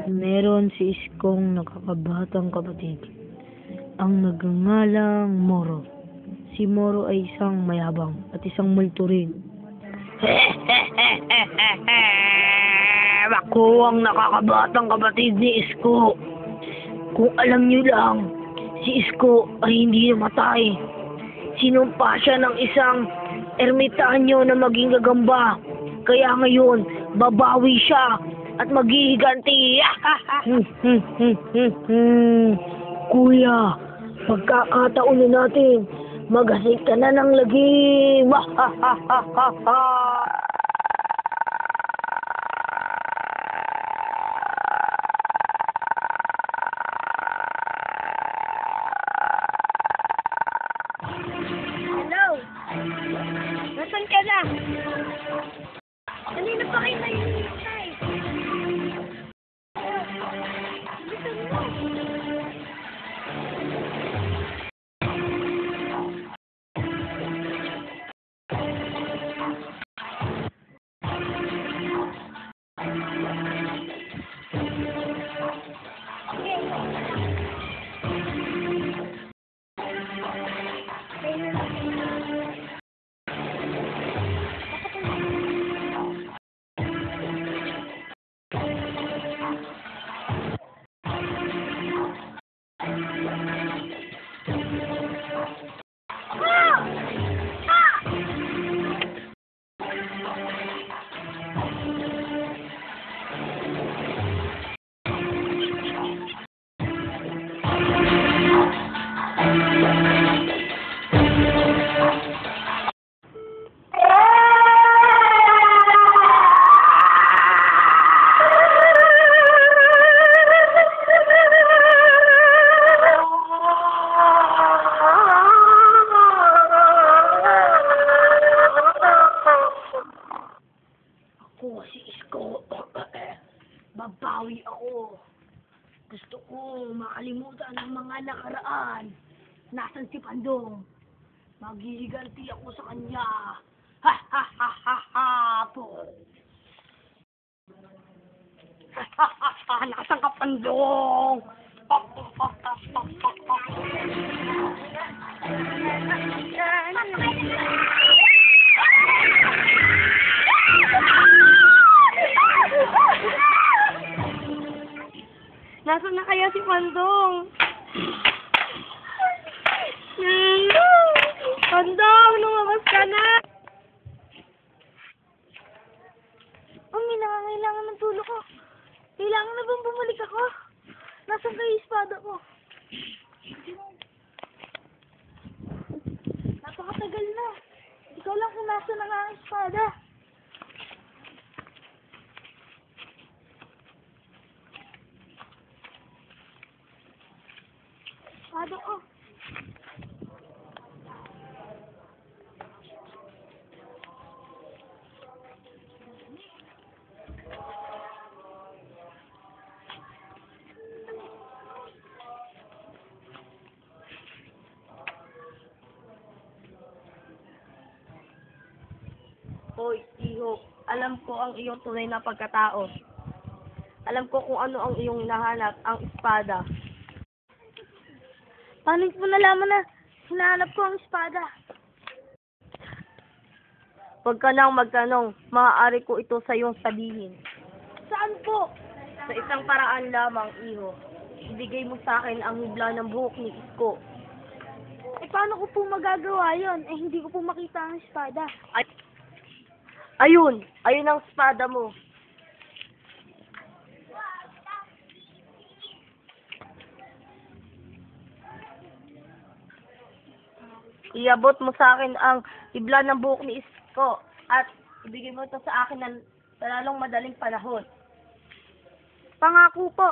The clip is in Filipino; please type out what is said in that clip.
Meron si Iskong nakakabatang kapatid, ang nagngangalang Moro. Si Moro ay isang mayabang at isang multo rin. Ako ang nakakabatang kapatid ni Isko. Kung alam niyo lang, si Isko ay hindi namatay. Sinumpa siya ng isang ermitanyo na maging gagamba. Kaya ngayon, babawi siya at maghihiganti. Kuya, pagkakataon na natin, maghasik ka na ng lagim. Hello? Nasaan ka na? Kanina pa kayo nahihintay. Bilisan mo. Ako si Isko. Babawi ako. Gusto ko makalimutan ang mga nakaraan. Nasaan si Pandong? Maghihiganti ako sa kanya. Ha ha ha ha ha po. Ha ha ha ha. Nasaan ka, Pandong? Ha ha ha ha ha. Nasaan na kaya si Pandong? Pandong, lumabas ka na! May nangangailangan ng tulong ko. Kailangan na bang bumalik ako? Nasaan kayo yung espada ko? Napakatagal na. Ikaw lang kung nasaan ang aking espada. Espada ko. Hoy, Ihok, alam ko ang iyong tunay na pagkatao. Alam ko kung ano ang iyong hinahanap, ang espada. Paano mo nalaman na hinahanap ko ang espada? Huwag ka nang magtanong, maaari ko ito sa iyong sabihin. Saan po? Sa isang paraan lamang, iho. Ibigay mo sa akin ang hibla ng buhok ni Isko. Eh, paano ko po magagawa yon? Eh, hindi ko po makita ang espada. Ayun ang espada mo. Iabot mo sa akin ang hibla ng buhok ni Isko at ibigay mo ito sa akin sa lalong madaling panahon. Pangako po.